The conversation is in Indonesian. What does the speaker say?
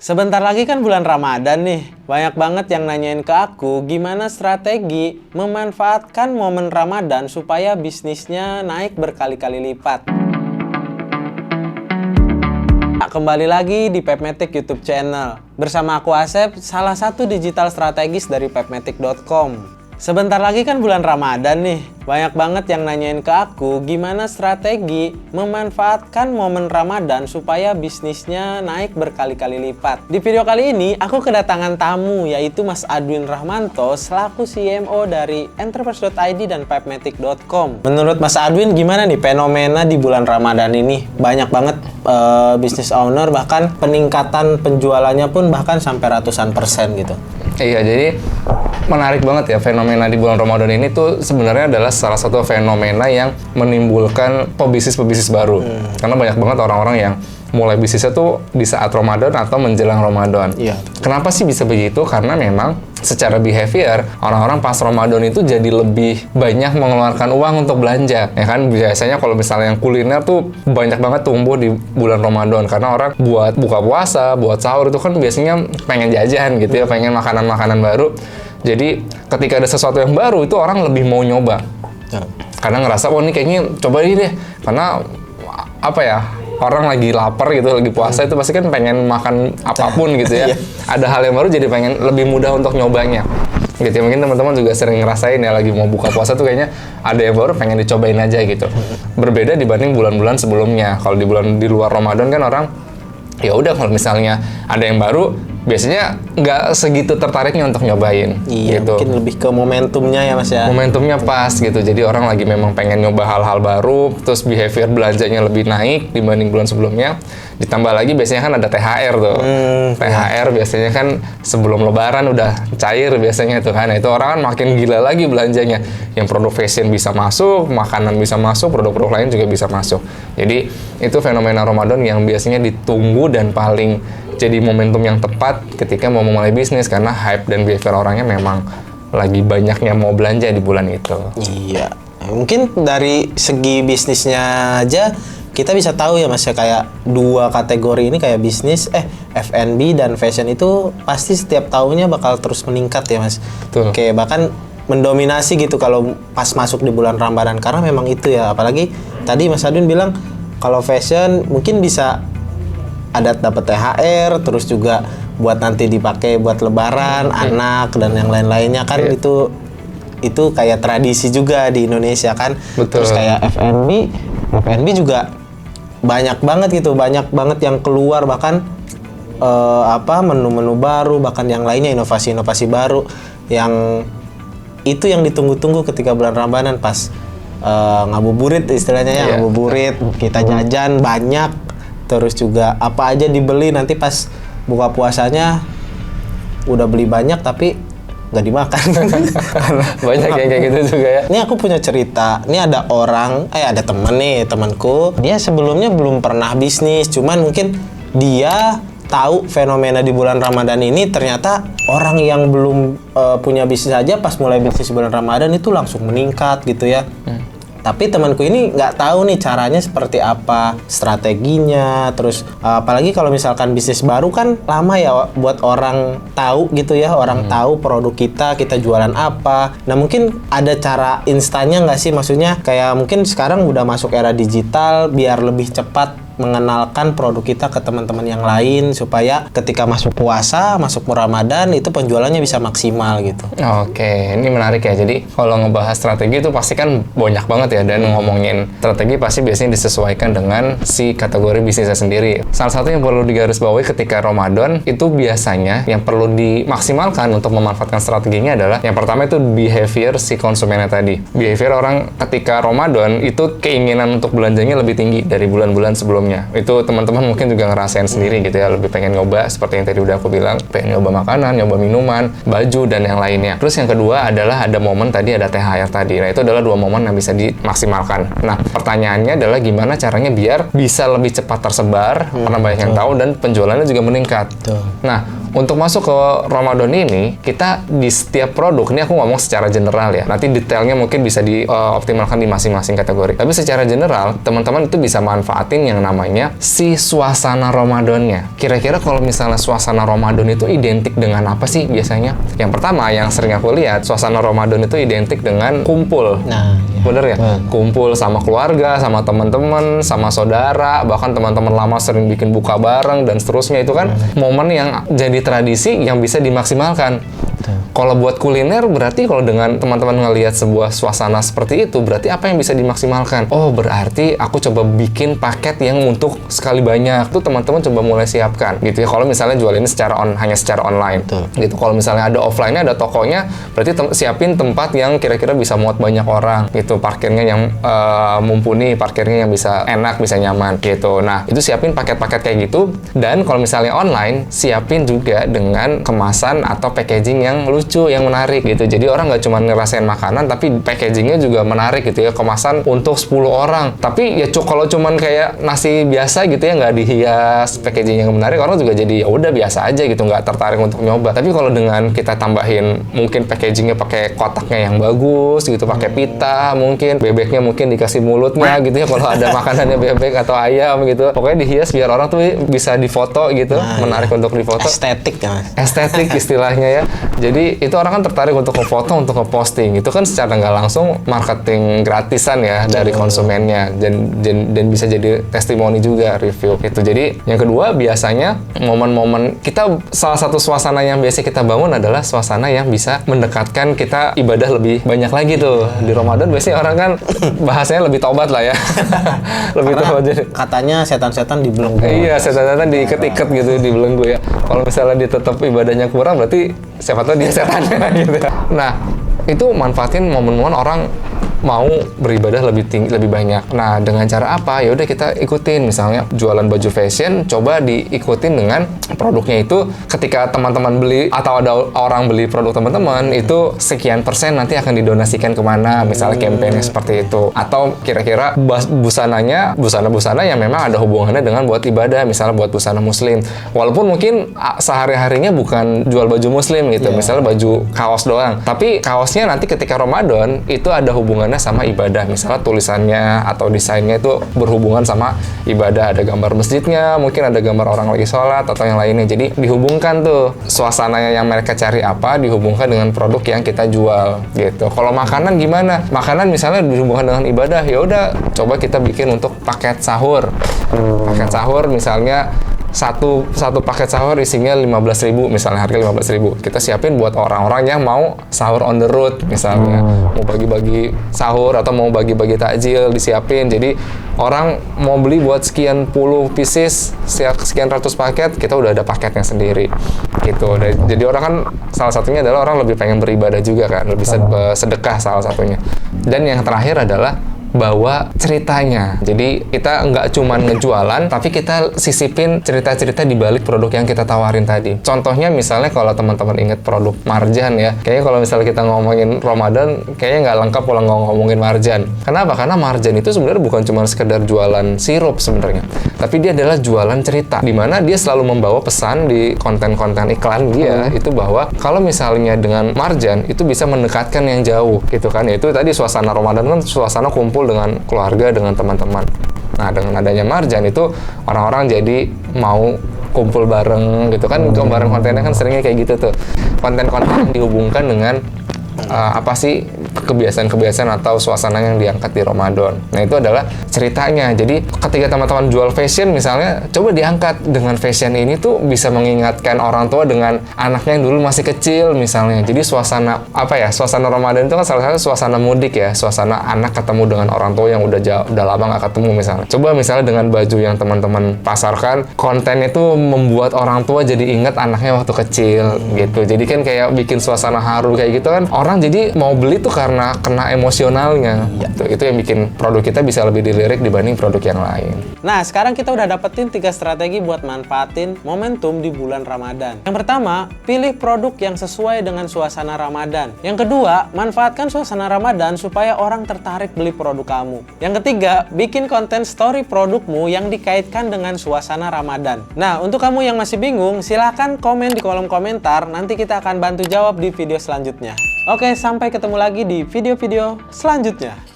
Sebentar lagi kan bulan Ramadan nih. Banyak banget yang nanyain ke aku gimana strategi memanfaatkan momen Ramadan supaya bisnisnya naik berkali-kali lipat. Kembali lagi di Pepmatic YouTube channel. Bersama aku Asep, salah satu digital strategis dari pepmatic.com. Sebentar lagi kan bulan Ramadan nih. Banyak banget yang nanyain ke aku gimana strategi memanfaatkan momen Ramadan supaya bisnisnya naik berkali-kali lipat. Di video kali ini aku kedatangan tamu yaitu Mas Adwin Rahmanto selaku CMO dari Entrepreneurs.id dan Pepmatic.com. Menurut Mas Adwin gimana nih fenomena di bulan Ramadan ini? Banyak banget business owner bahkan peningkatan penjualannya pun bahkan sampai ratusan persen gitu. Iya, jadi menarik banget ya fenomena di bulan Ramadan ini tuh sebenarnya adalah salah satu fenomena yang menimbulkan pebisnis-pebisnis baru. Karena banyak banget orang-orang yang mulai bisnisnya tuh di saat Ramadan atau menjelang Ramadan. Iya. Kenapa sih bisa begitu? Karena memang secara behavior orang-orang pas Ramadan itu jadi lebih banyak mengeluarkan uang untuk belanja. Ya kan biasanya kalau misalnya yang kuliner tuh banyak banget tumbuh di bulan Ramadan karena orang buat buka puasa, buat sahur itu kan biasanya pengen jajan gitu ya, pengen makanan-makanan baru. Jadi ketika ada sesuatu yang baru itu orang lebih mau nyoba. Karena ngerasa, oh ini kayaknya coba ini deh. Karena apa ya, orang lagi lapar gitu, lagi puasa itu pasti kan pengen makan apapun gitu ya. Ada hal yang baru jadi pengen lebih mudah untuk nyobanya. Gitu ya, mungkin teman-teman juga sering ngerasain ya lagi mau buka puasa tuh kayaknya ada yang baru pengen dicobain aja gitu. Berbeda dibanding bulan-bulan sebelumnya. Kalau di luar Ramadan kan orang ya udah kalau misalnya ada yang baru biasanya nggak segitu tertariknya untuk nyobain. Iya, gitu. Mungkin lebih ke momentumnya ya Mas ya. Momentumnya pas gitu, jadi orang lagi memang pengen nyoba hal-hal baru, terus behavior belanjanya lebih naik dibanding bulan sebelumnya. Ditambah lagi biasanya kan ada THR tuh. THR biasanya kan sebelum lebaran udah cair biasanya tuh kan. Nah, itu orang kan makin gila lagi belanjanya. Yang produk fashion bisa masuk, makanan bisa masuk, produk-produk lain juga bisa masuk. Jadi itu fenomena Ramadan yang biasanya ditunggu dan paling jadi momentum yang tepat ketika mau memulai bisnis karena hype dan behavior orangnya memang lagi banyaknya mau belanja di bulan itu. Iya. Mungkin dari segi bisnisnya aja kita bisa tahu ya Mas ya, kayak dua kategori ini kayak bisnis F&B dan fashion itu pasti setiap tahunnya bakal terus meningkat ya Mas. Betul. Kayak bahkan mendominasi gitu kalau pas masuk di bulan Ramadan karena memang itu ya, apalagi tadi Mas Adwin bilang kalau fashion mungkin bisa ada dapat THR, terus juga buat nanti dipakai buat lebaran, anak dan yang lain-lainnya kan itu kayak tradisi juga di Indonesia kan. Betul. Terus kayak F&B juga banyak banget gitu, banyak banget yang keluar bahkan menu-menu baru, bahkan yang lainnya inovasi-inovasi baru yang itu yang ditunggu-tunggu ketika bulan Ramadan pas ngabuburit istilahnya ya, ngabuburit, kita jajan banyak. Terus juga apa aja dibeli nanti pas buka puasanya udah beli banyak tapi nggak dimakan. Banyak yang kayak gitu juga ya. Ini aku punya cerita. Ini ada ada temanku. Dia sebelumnya belum pernah bisnis, cuman mungkin dia tahu fenomena di bulan Ramadan ini ternyata orang yang belum punya bisnis aja pas mulai bisnis bulan Ramadan itu langsung meningkat gitu ya. Tapi temanku ini nggak tahu nih caranya seperti apa, strateginya, terus apalagi kalau misalkan bisnis baru kan lama ya buat orang tahu gitu ya, orang tahu produk kita jualan apa. Nah mungkin ada cara instannya nggak sih, maksudnya kayak mungkin sekarang udah masuk era digital biar lebih cepat mengenalkan produk kita ke teman-teman yang lain supaya ketika masuk puasa, masuk Ramadan itu penjualannya bisa maksimal gitu. Oke, ini menarik ya. Jadi kalau ngebahas strategi itu pasti kan banyak banget ya, dan ngomongin strategi pasti biasanya disesuaikan dengan si kategori bisnisnya sendiri. Salah satu yang perlu digarisbawahi ketika Ramadan itu biasanya yang perlu dimaksimalkan untuk memanfaatkan strateginya adalah yang pertama itu behavior si konsumennya tadi. Behavior orang ketika Ramadan itu keinginan untuk belanjanya lebih tinggi dari bulan-bulan sebelumnya. Itu teman-teman mungkin juga ngerasain sendiri gitu ya, lebih pengen nyoba seperti yang tadi udah aku bilang, pengen nyoba makanan, nyoba minuman, baju dan yang lainnya. Terus yang kedua adalah ada momen tadi, ada THR tadi. Nah itu adalah dua momen yang bisa dimaksimalkan. Nah pertanyaannya adalah gimana caranya biar bisa lebih cepat tersebar karena banyak yang tahu dan penjualannya juga meningkat. Nah untuk masuk ke Ramadan ini, kita di setiap produk, ini aku ngomong secara general ya, nanti detailnya mungkin bisa dioptimalkan di masing-masing kategori. Tapi secara general, teman-teman itu bisa manfaatin yang namanya si suasana Ramadannya. Kira-kira kalau misalnya suasana Ramadan itu identik dengan apa sih biasanya? Yang pertama, yang sering aku lihat, suasana Ramadan itu identik dengan kumpul. Nah, ya. Bener ya? Kumpul sama keluarga, sama teman-teman, sama saudara, bahkan teman-teman lama sering bikin buka bareng, dan seterusnya. Itu kan momen yang jadi tradisi yang bisa dimaksimalkan. Kalau buat kuliner, berarti kalau dengan teman-teman ngelihat sebuah suasana seperti itu, berarti apa yang bisa dimaksimalkan? Oh, berarti aku coba bikin paket yang untuk sekali banyak. Tuh teman-teman coba mulai siapkan, gitu ya. Kalau misalnya jual ini hanya secara online, gitu. Kalau misalnya ada offline-nya, ada tokonya, berarti siapin tempat yang kira-kira bisa muat banyak orang, gitu. Parkirnya yang mumpuni, parkirnya yang bisa enak, bisa nyaman, gitu. Nah, itu siapin paket-paket kayak gitu. Dan kalau misalnya online, siapin juga dengan kemasan atau packaging yang lucu, yang menarik gitu. Jadi orang nggak cuma ngerasain makanan, tapi packagingnya juga menarik gitu ya. Kemasan untuk 10 orang. Tapi ya kalau cuman kayak nasi biasa gitu ya, nggak dihias, packaging yang menarik, orang juga jadi ya udah biasa aja gitu, nggak tertarik untuk nyoba. Tapi kalau dengan kita tambahin mungkin packagingnya pakai kotaknya yang bagus gitu, pakai pita, mungkin bebeknya mungkin dikasih mulutnya gitu ya, kalau ada makanannya bebek atau ayam gitu. Pokoknya dihias biar orang tuh bisa difoto gitu, menarik untuk difoto. Estetik ya, Mas. Estetik istilahnya ya. Jadi itu orang kan tertarik untuk ngefoto, untuk ngeposting. Itu kan secara nggak langsung marketing gratisan ya dari konsumennya, dan bisa jadi testimoni juga, review itu. Jadi yang kedua, biasanya momen-momen kita, salah satu suasana yang biasa kita bangun adalah suasana yang bisa mendekatkan kita ibadah lebih banyak lagi tuh. Di Ramadan biasanya orang kan bahasanya lebih tobat lah ya. Lebih tobat. Katanya setan-setan dibelenggu. Iya, setan-setan diikat-ikat gitu, dibelenggu ya. Kalau misalnya dia tetap ibadahnya kurang, berarti siapa tahu dia setannya gitu. Nah, itu manfaatin momen-momen orang mau beribadah lebih tinggi, lebih banyak. Nah, dengan cara apa? Ya udah kita ikutin, misalnya jualan baju fashion, coba diikutin dengan produknya itu. Ketika teman-teman beli atau ada orang beli produk teman-teman, itu sekian persen nanti akan didonasikan kemana, misalnya kampanye seperti itu. Atau kira-kira busana-busana yang memang ada hubungannya dengan buat ibadah, misalnya buat busana muslim. Walaupun mungkin sehari-harinya bukan jual baju muslim gitu, misalnya baju kaos doang. Tapi kaosnya nanti ketika Ramadan itu ada hubungannya sama ibadah, misalnya tulisannya atau desainnya itu berhubungan sama ibadah, ada gambar masjidnya, mungkin ada gambar orang lagi sholat atau yang lainnya. Jadi dihubungkan tuh suasananya yang mereka cari apa, dihubungkan dengan produk yang kita jual gitu. Kalau makanan gimana? Makanan misalnya dihubungkan dengan ibadah, ya udah coba kita bikin untuk paket sahur. Paket sahur misalnya satu paket sahur isinya 15.000, misalnya harga 15.000. Kita siapin buat orang-orang yang mau sahur on the road, misalnya mau bagi-bagi sahur atau mau bagi-bagi takjil, disiapin. Jadi orang mau beli buat sekian puluh pieces, sekian ratus paket, kita udah ada paketnya sendiri gitu. Jadi orang kan salah satunya adalah orang lebih pengen beribadah juga kan, lebih sedekah salah satunya. Dan yang terakhir adalah bawa ceritanya. Jadi kita nggak cuma ngejualan, tapi kita sisipin cerita-cerita di balik produk yang kita tawarin tadi. Contohnya misalnya kalau teman-teman ingat produk Marjan ya, kayaknya kalau misalnya kita ngomongin Ramadan, kayaknya nggak lengkap kalau nggak ngomongin Marjan. Kenapa? Karena Marjan itu sebenarnya bukan cuma sekedar jualan sirup sebenarnya, tapi dia adalah jualan cerita, di mana dia selalu membawa pesan di konten-konten iklan dia itu bahwa kalau misalnya dengan Marjan itu bisa mendekatkan yang jauh gitu kan. Yaitu tadi suasana Ramadan kan suasana kumpul dengan keluarga, dengan teman-teman. Nah, dengan adanya Marjan itu orang-orang jadi mau kumpul bareng gitu kan. Gambaran kontennya kan seringnya kayak gitu tuh. Konten-konten yang dihubungkan dengan apa sih kebiasaan-kebiasaan atau suasana yang diangkat di Ramadan. Nah, itu adalah ceritanya. Jadi ketika teman-teman jual fashion misalnya, coba diangkat dengan fashion ini tuh bisa mengingatkan orang tua dengan anaknya yang dulu masih kecil misalnya. Jadi suasana suasana Ramadan itu kan salah satu suasana mudik ya, suasana anak ketemu dengan orang tua yang udah lama nggak ketemu misalnya. Coba misalnya dengan baju yang teman-teman pasarkan, kontennya itu membuat orang tua jadi ingat anaknya waktu kecil gitu. Jadi kan kayak bikin suasana haru kayak gitu kan. Orang jadi mau beli tuh karena kena emosionalnya. Itu yang bikin produk kita bisa lebih dilirik dibanding produk yang lain. Nah, sekarang kita udah dapetin 3 strategi buat manfaatin momentum di bulan Ramadan. Yang pertama, pilih produk yang sesuai dengan suasana Ramadan. Yang kedua, manfaatkan suasana Ramadan supaya orang tertarik beli produk kamu. Yang ketiga, bikin konten story produkmu yang dikaitkan dengan suasana Ramadan. Nah, untuk kamu yang masih bingung, silahkan komen di kolom komentar, nanti kita akan bantu jawab di video selanjutnya. Oke, sampai ketemu lagi di video-video selanjutnya.